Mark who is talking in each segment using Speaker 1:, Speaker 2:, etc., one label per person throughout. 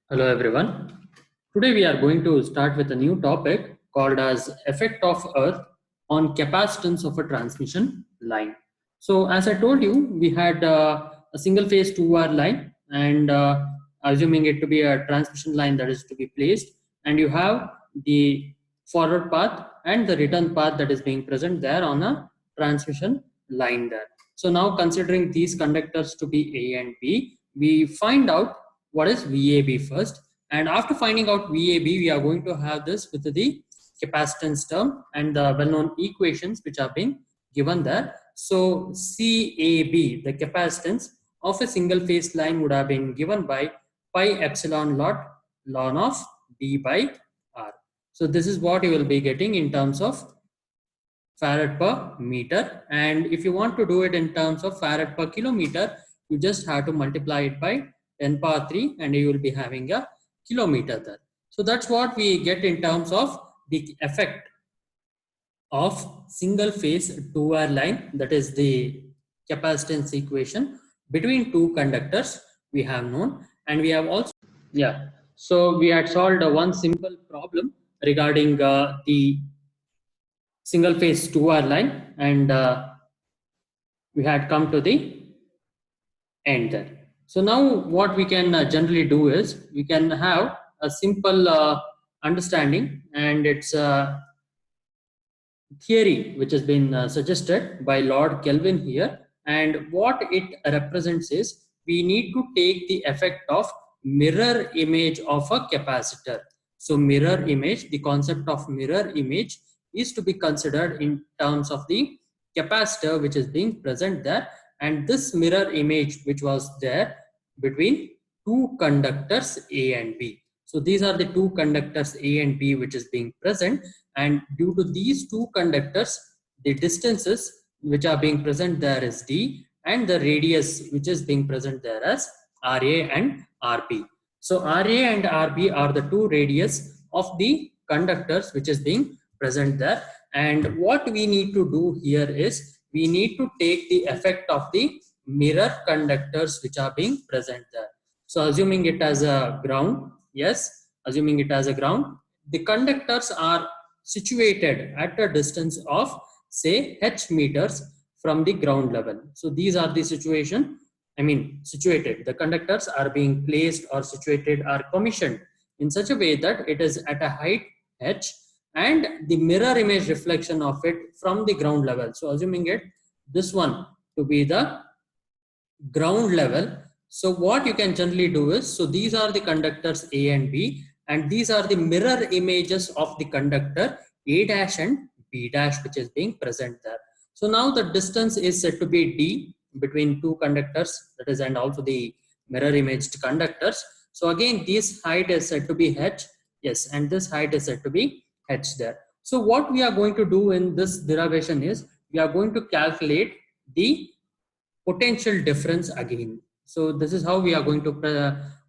Speaker 1: Hello everyone. Today we are going to start with a new topic called as effect of earth on capacitance of a transmission line. So as I told you, we had a single phase 2 wire line and assuming it to be a transmission line that is to be placed, and you have the forward path and the return path that is being present there on a transmission line there. So now considering these conductors to be A and B, we find out what is VAB first, and after finding out VAB we are going to have this with the capacitance term and the well-known equations which are being given there. So CAB, the capacitance of a single phase line, would have been given by pi epsilon naught ln of D by R. So this is what you will be getting in terms of farad per meter, and if you want to do it in terms of farad per kilometer, you just have to multiply it by 10 power 3 and you will be having a kilometer there. So that's what we get in terms of the effect of single phase 2 wire line, that is the capacitance equation between two conductors we have known. And we have also, so we had solved one simple problem regarding the single phase 2 wire line, and we had come to the end there. So now what we can generally do is we can have a simple understanding, and it's a theory which has been suggested by Lord Kelvin here, and what it represents is we need to take the effect of mirror image of a capacitor. So mirror image, the concept of mirror image is to be considered in terms of the capacitor which is being present there, and this mirror image which was there between two conductors A and B. So these are the two conductors A and B which is being present, and due to these two conductors, the distances which are being present there is D, and the radius which is being present there as RA and RB. So RA and RB are the two radius of the conductors which is being present there, and what we need to do here is we need to take the effect of the mirror conductors which are being present there. So assuming it as a ground, assuming it as a ground, the conductors are situated at a distance of say h meters from the ground level. So these are the situated. The conductors are being placed or situated or commissioned in such a way that it is at a height h, and the mirror image reflection of it from the ground level. So assuming it this one to be the ground level. So what you can generally do is, so these are the conductors A and B, and these are the mirror images of the conductor A dash and B dash which is being present there. So now the distance is said to be D between two conductors, that is, and also the mirror imaged conductors. So again this height is said to be h, yes, and this height is said to be h there. So what we are going to do in this derivation is we are going to calculate the potential difference again. So this is how we are going to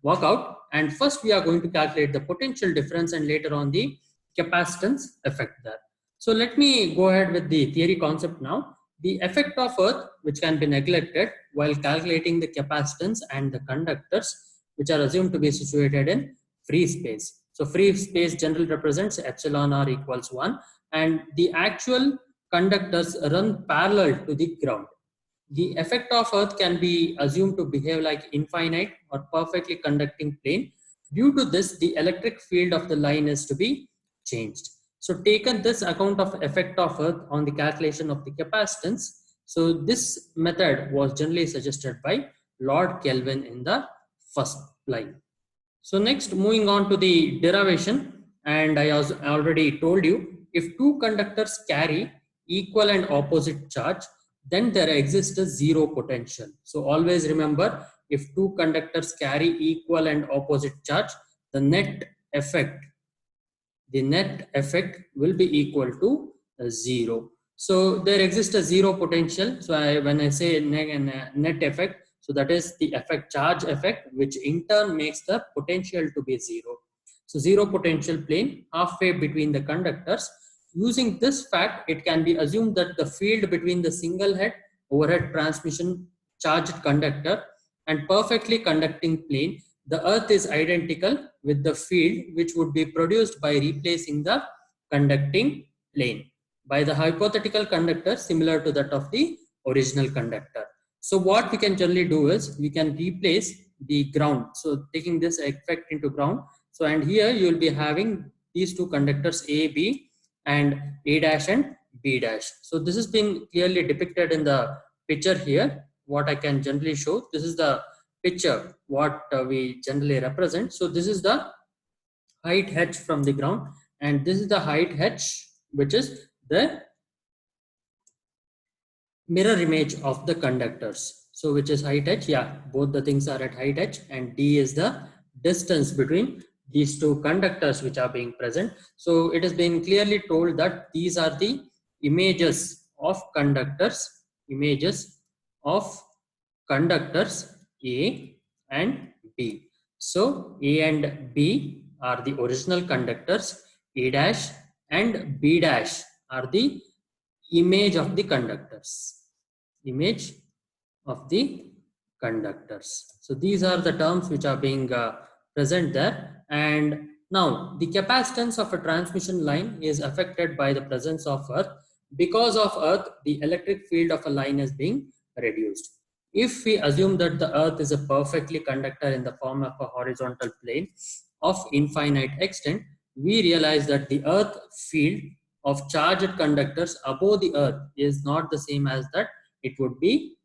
Speaker 1: work out, and first we are going to calculate the potential difference and later on the capacitance effect there. So let me go ahead with the theory concept now. The effect of earth which can be neglected while calculating the capacitance and the conductors which are assumed to be situated in free space. So free space generally represents epsilon r equals 1, and the actual conductors run parallel to the ground. The effect of earth can be assumed to behave like infinite or perfectly conducting plane. Due to this, the electric field of the line is to be changed. So taken this account of effect of earth on the calculation of the capacitance, so this method was generally suggested by Lord Kelvin in the first line. So next, moving on to the derivation, and I already told you, if two conductors carry equal and opposite charge, then there exists a zero potential. So always remember, if two conductors carry equal and opposite charge, the net effect will be equal to 0. So there exists a zero potential. So when I say net effect, so that is the effect, charge effect, which in turn makes the potential to be 0. So zero potential plane halfway between the conductors. Using this fact, it can be assumed that the field between the single head overhead transmission charged conductor and perfectly conducting plane the earth is identical with the field which would be produced by replacing the conducting plane by the hypothetical conductor similar to that of the original conductor. So what we can generally do is we can replace the ground. So taking this effect into ground. So and here you will be having these two conductors A, B and A dash and B dash. So this has been clearly depicted in the picture here. What I can generally show, this is the picture what we generally represent. So this is the height h from the ground and this is the height h which is the mirror image of the conductors. So which is height h, yeah, both the things are at height h and d is the distance between these two conductors which are being present. So it has been clearly told that these are the images of conductors, images of conductors A and B. So A and B are the original conductors, A dash and B dash are the image of the conductors, image of the conductors. So these are the terms which are being present there. And now the capacitance of a transmission line is affected by the presence of earth. Because of earth, the electric field of a line is being reduced. If we assume that the earth is a perfectly conductor in the form of a horizontal plane of infinite extent, we realize that the earth field of charged conductors above the earth is not the same as that it would be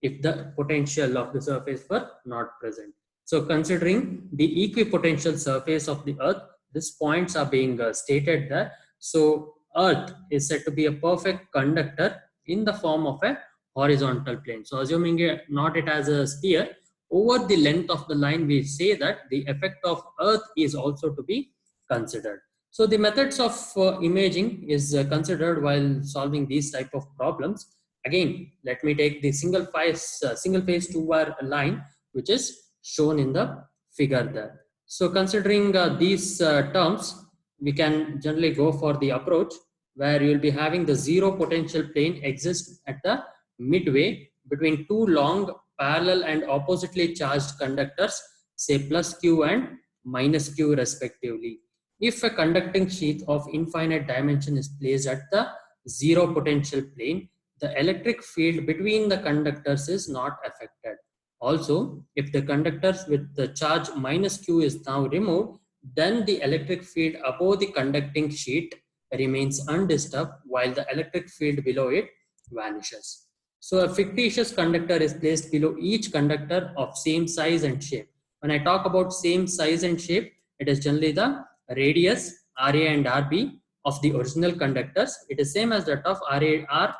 Speaker 1: if the potential of the surface were not present. So considering the equipotential surface of the earth, these points are being stated there. So earth is said to be a perfect conductor in the form of a horizontal plane. So assuming not it as a sphere, over the length of the line, we say that the effect of earth is also to be considered. So the methods of imaging is considered while solving these type of problems. Again, let me take the single phase two-wire line, which is shown in the figure there. So considering these terms, we can generally go for the approach where you will be having the zero potential plane exist at the midway between two long parallel and oppositely charged conductors, say plus Q and minus Q respectively. If a conducting sheath of infinite dimension is placed at the zero potential plane, the electric field between the conductors is not affected. Also, if the conductors with the charge minus Q is now removed, then the electric field above the conducting sheet remains undisturbed while the electric field below it vanishes. So a fictitious conductor is placed below each conductor of same size and shape. When I talk about same size and shape, it is generally the radius RA and RB of the original conductors. It is same as that of RA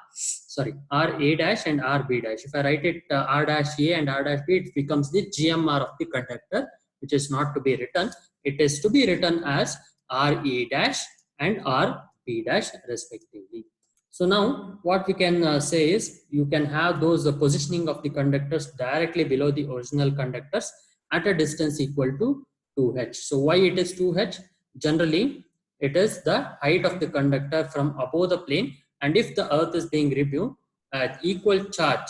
Speaker 1: dash and RB dash. If I write it R dash A and R dash B, it becomes the GMR of the conductor, which is not to be written. It is to be written as RA dash and RB dash respectively. So now what we can say is you can have those positioning of the conductors directly below the original conductors at a distance equal to 2h. So why it is 2h? Generally, it is the height of the conductor from above the plane, and if the earth is being reviewed at equal charge,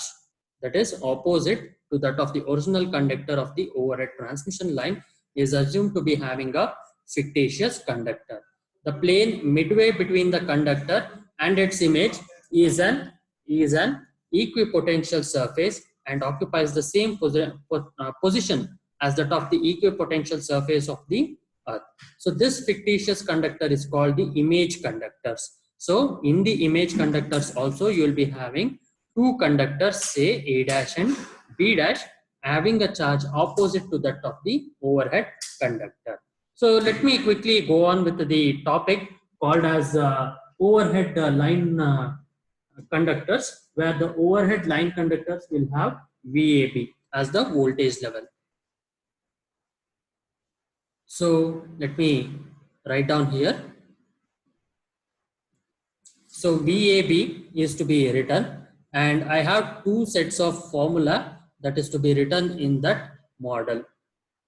Speaker 1: that is opposite to that of the original conductor of the overhead transmission line, is assumed to be having a fictitious conductor. The plane midway between the conductor and its image is an equipotential surface and occupies the same position as that of the equipotential surface of the earth. So this fictitious conductor is called the image conductors. So in the image conductors also you will be having two conductors, say A dash and B dash, having a charge opposite to that of the overhead conductor. So let me quickly go on with the topic called as overhead line conductors, where the overhead line conductors will have VAB as the voltage level. So let me write down here. So VAB is to be written, and I have two sets of formula that is to be written in that model.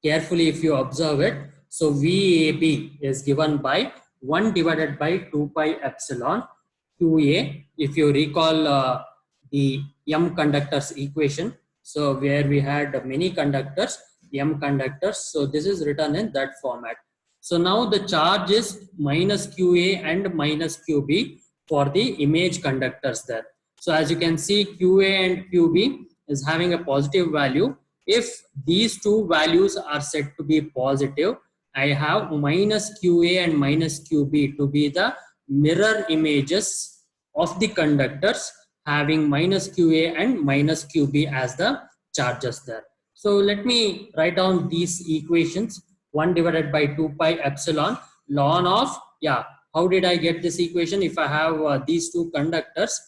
Speaker 1: Carefully, if you observe it, so VAB is given by 1 divided by 2 pi epsilon QA. If you recall the M conductors equation, so where we had many conductors, m conductors. So this is written in that format. So now the charge is minus QA and minus QB for the image conductors there. So as you can see, QA and QB is having a positive value. If these two values are set to be positive, I have minus QA and minus QB to be the mirror images of the conductors having minus QA and minus QB as the charges there. So let me write down these equations. 1 divided by 2 pi epsilon ln of, yeah, how did I get this equation? If I have these two conductors,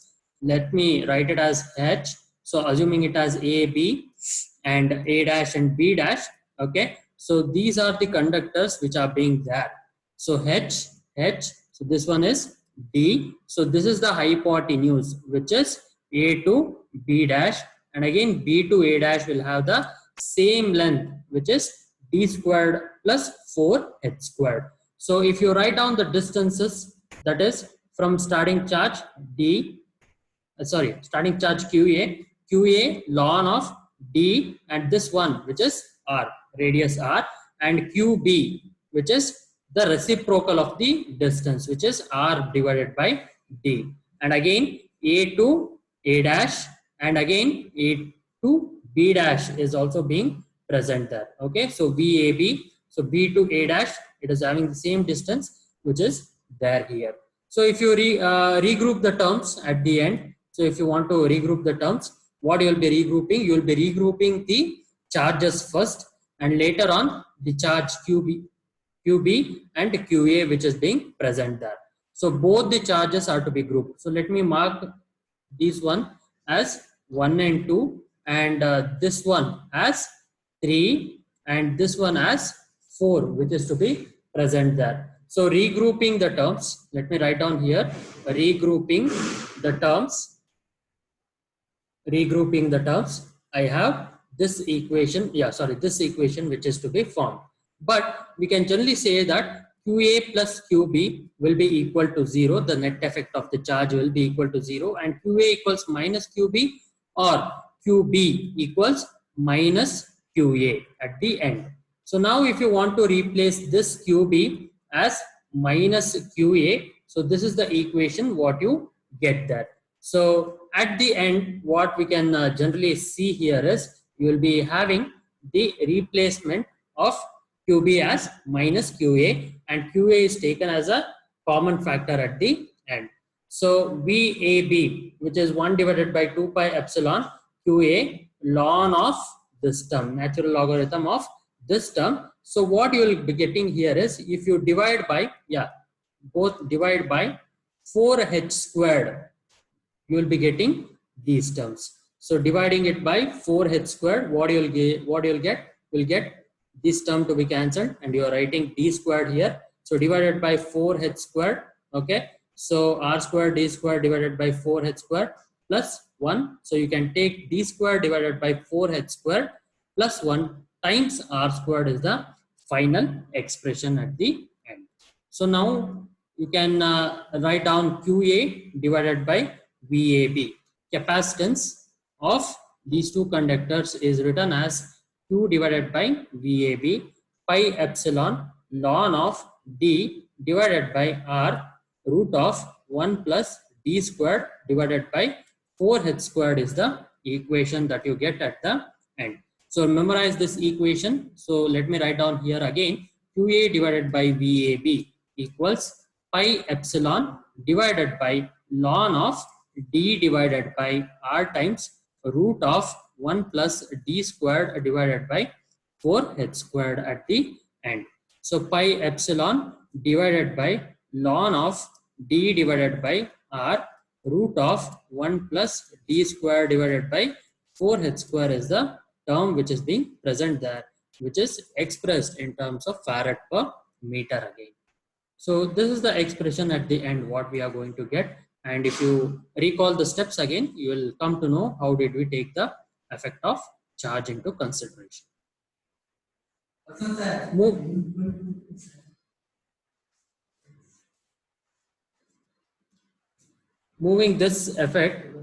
Speaker 1: let me write it as H. So assuming it as A, B and A dash and B dash, okay. So these are the conductors which are being there. So H, so this one is D. So this is the hypotenuse, which is A to B dash, and again B to A dash will have the same length, which is D squared plus 4H squared. So if you write down the distances, that is from starting charge starting charge QA ln of D and this one, which is R, radius R, and QB, which is the reciprocal of the distance, which is R divided by D. And again A to A dash and again A to B dash is also being present there. Okay, so VAB, so B to A dash, it is having the same distance, which is there here. So if you regroup the terms at the end, so if you want to regroup the terms, what you will be regrouping? You will be regrouping the charges first, and later on the charge QB and QA, which is being present there. So both the charges are to be grouped. So let me mark this one as 1 and 2, and this one as 3, and this one as 4, which is to be present there. So regrouping the terms, let me write down here, regrouping the terms, I have this equation, this equation which is to be formed. But we can generally say that QA plus QB will be equal to 0. The net effect of the charge will be equal to 0, and QA equals minus QB or QB equals minus QA at the end. So now if you want to replace this QB as minus QA, so this is the equation what you get there. So at the end, what we can generally see here is you will be having the replacement of QB as minus QA, and QA is taken as a common factor at the end. So VAB, which is 1 divided by 2 pi epsilon QA ln of this term, natural logarithm of this term. So what you will be getting here is, if you divide by, both divide by 4H squared, you will be getting these terms. So dividing it by 4H squared, what you'll get, will get this term to be cancelled, and you are writing D squared here. So divided by 4H squared, okay. So R squared D squared divided by 4H squared plus 1. So you can take D squared divided by 4H squared plus 1 times R squared is the final expression at the end. So now you can write down QA divided by VAB. Capacitance of these two conductors is written as Q divided by VAB pi epsilon ln of D divided by R root of 1 plus D squared divided by 4H squared is the equation that you get at the end. So memorize this equation. So let me write down here again. QA divided by VAB equals pi epsilon divided by ln of D divided by R times root of 1 plus D squared divided by 4H squared at the end. So pi epsilon divided by ln of D divided by R root of 1 plus D squared divided by 4H square is the term which is being present there, which is expressed in terms of farad per meter again. So this is the expression at the end what we are going to get. And if you recall the steps again, you will come to know how did we take the effect of charge into consideration. Moving this effect,